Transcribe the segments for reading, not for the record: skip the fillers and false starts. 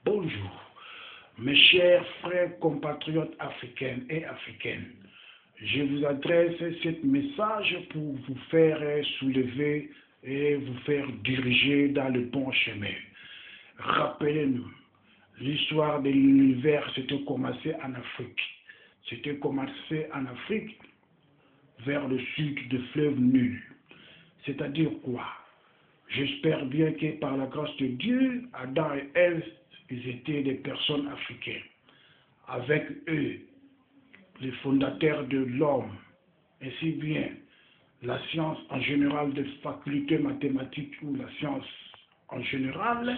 Bonjour, mes chers frères compatriotes africains et africaines. Je vous adresse ce message pour vous faire soulever et vous faire diriger dans le bon chemin. Rappelez-nous, l'histoire de l'univers s'était commencée en Afrique. C'était commencé en Afrique vers le sud du fleuve Nil. C'est-à-dire quoi? J'espère bien que par la grâce de Dieu, Adam et Ève, ils étaient des personnes africaines. Avec eux, les fondateurs de l'homme, ainsi bien la science en général des facultés mathématiques ou la science en général,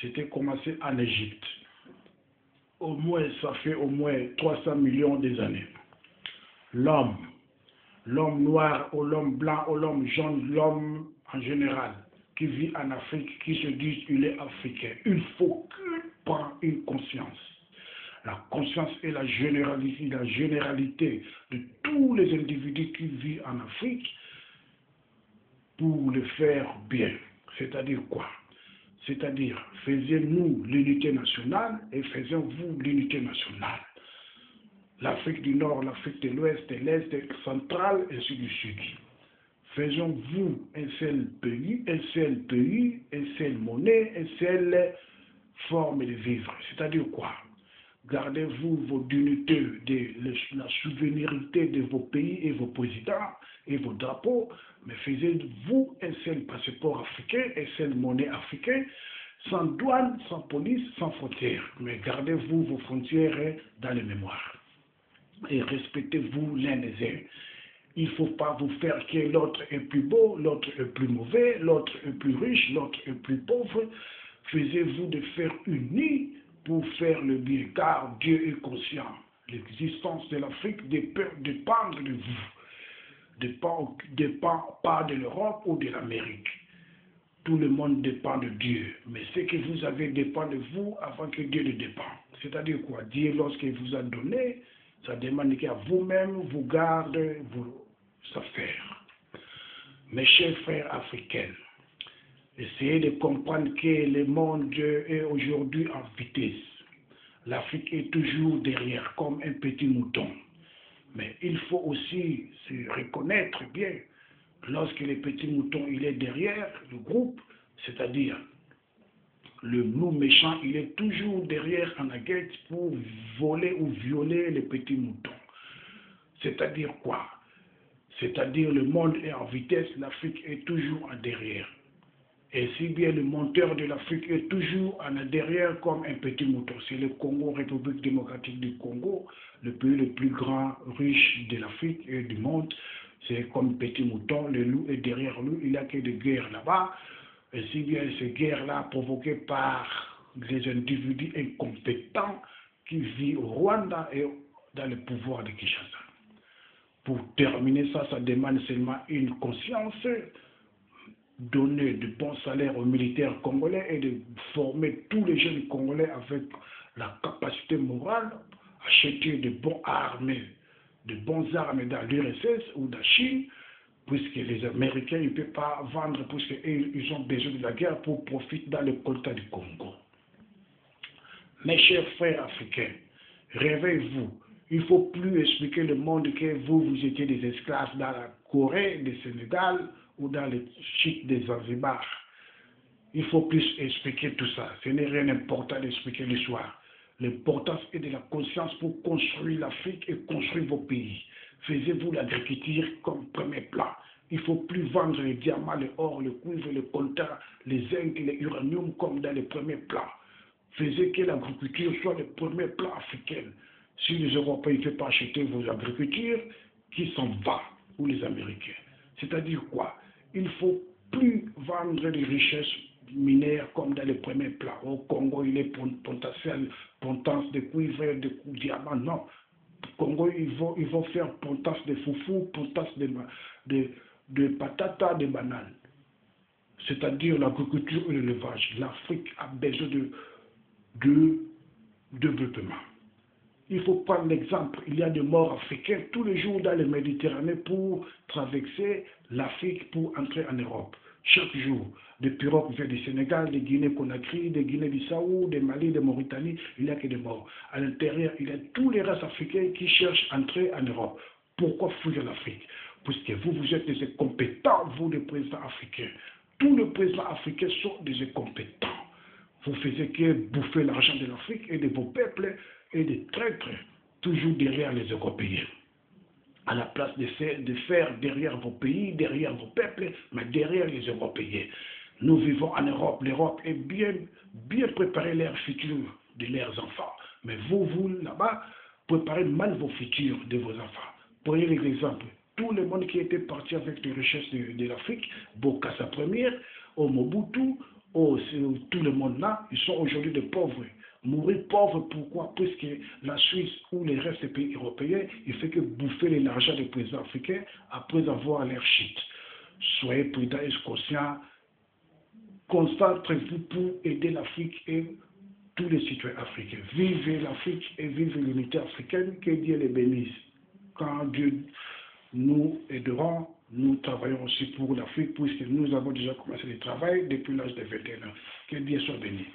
c'était commencé en Égypte. Au moins, ça fait au moins 300 millions d'années. L'homme noir ou l'homme blanc ou l'homme jaune, l'homme en général, qui vit en Afrique, qui se dit qu'il est africain. Il faut qu'il prenne une conscience. La conscience est la généralité de tous les individus qui vivent en Afrique pour le faire bien. C'est-à-dire quoi? C'est-à-dire, faisons-nous l'unité nationale et faisons-vous l'unité nationale. L'Afrique du Nord, l'Afrique de l'Ouest, de l'Est, centrale, ainsi de suite. Faisons-vous un seul pays, une seule monnaie, une seule forme de vivre. C'est-à-dire quoi? Gardez-vous vos dignités, la souveraineté de vos pays et vos présidents et vos drapeaux, mais faisiez-vous un seul passeport africain, une seule monnaie africaine, sans douane, sans police, sans frontières. Mais gardez-vous vos frontières dans les mémoires. Et respectez-vous l'un des uns. Il ne faut pas vous faire que l'autre est plus beau, l'autre est plus mauvais, l'autre est plus riche, l'autre est plus pauvre. Faisez-vous de faire unis pour faire le bien, car Dieu est conscient. L'existence de l'Afrique dépend de vous, dépend pas de l'Europe ou de l'Amérique. Tout le monde dépend de Dieu, mais ce que vous avez dépend de vous avant que Dieu ne dépende. C'est-à-dire quoi? Dieu, lorsqu'il vous a donné, ça demande qu'à vous-même, vous gardez vos affaires. Mes chers frères africains, essayez de comprendre que le monde est aujourd'hui en vitesse. L'Afrique est toujours derrière, comme un petit mouton. Mais il faut aussi se reconnaître bien, lorsque le petit mouton il est derrière le groupe, c'est-à-dire le loup méchant, il est toujours derrière en guette pour voler ou violer les petits moutons. C'est-à-dire quoi? C'est-à-dire le monde est en vitesse, l'Afrique est toujours en derrière. Et si bien le monteur de l'Afrique est toujours en derrière comme un petit mouton. C'est le Congo, République démocratique du Congo, le pays le plus grand, riche de l'Afrique et du monde. C'est comme petit mouton, le loup est derrière lui, il n'y a que des guerres là-bas. Et si bien ces guerres-là provoquées par des individus incompétents qui vivent au Rwanda et dans le pouvoir de Kinshasa. Pour terminer ça, ça demande seulement une conscience, donner de bons salaires aux militaires congolais et de former tous les jeunes congolais avec la capacité morale, acheter de bons armes dans l'URSS ou dans la Chine, puisque les Américains ne peuvent pas vendre, puisqu'ils ont besoin de la guerre pour profiter dans le colta du Congo. Mes chers frères africains, réveillez-vous. Il ne faut plus expliquer le monde que vous étiez des esclaves dans la Corée, le Sénégal ou dans les sites des Zanzibar. Il faut plus expliquer tout ça. Ce n'est rien d'important d'expliquer l'histoire. L'importance est de la conscience pour construire l'Afrique et construire vos pays. Faisiez-vous l'agriculture comme premier plan. Il ne faut plus vendre les diamants, le or, le cuivre, le coltan, les zinc, les uranium comme dans les premiers plans. Faisez que l'agriculture soit le premier plan africain. Si les Européens ne peuvent pas acheter vos agricultures, qui s'en va, ou les Américains. C'est-à-dire quoi? Il ne faut plus vendre des richesses minières comme dans les premiers plans. Au Congo, il est potentiel, potence de cuivre, de diamants. Non. Au Congo, ils vont faire potence de foufou, potence de patatas, de bananes. C'est-à-dire l'agriculture et l'élevage. L'Afrique a besoin de développement. Il faut prendre l'exemple, il y a des morts africains tous les jours dans la Méditerranée pour traverser l'Afrique pour entrer en Europe. chaque jour. Des pirogues viennent du Sénégal, des Guinée-Conakry, des Guinée-Bissau, des Mali, des Mauritanie, il n'y a que des morts. À l'intérieur, il y a tous les races africains qui cherchent à entrer en Europe. Pourquoi fuir l'Afrique? Puisque vous êtes des incompétents, vous les présidents africains. Tous les présidents africains sont des incompétents. Vous faisiez que bouffer l'argent de l'Afrique et de vos peuples et des traîtres, toujours derrière les Européens. À la place de faire derrière vos pays, derrière vos peuples, mais derrière les Européens. Nous vivons en Europe. L'Europe est bien préparée leur futur de leurs enfants. Mais vous, là-bas, préparez mal vos futurs de vos enfants. Prenez l'exemple. Tout le monde qui était parti avec les richesses de l'Afrique, Bokassa Première, au Mobutu, tout le monde là, ils sont aujourd'hui des pauvres. Mourir pauvre, pourquoi? Puisque la Suisse ou les restes des pays européens, il fait que bouffer l'argent des présidents africains après avoir leur shit. Soyez prudents et conscients. Concentrez-vous pour aider l'Afrique et tous les citoyens africains. Vivez l'Afrique et vivez l'unité africaine. Que Dieu les bénisse. Quand Dieu nous aidera, nous travaillons aussi pour l'Afrique, puisque nous avons déjà commencé le travail depuis l'âge de 21 ans. Que Dieu soit béni.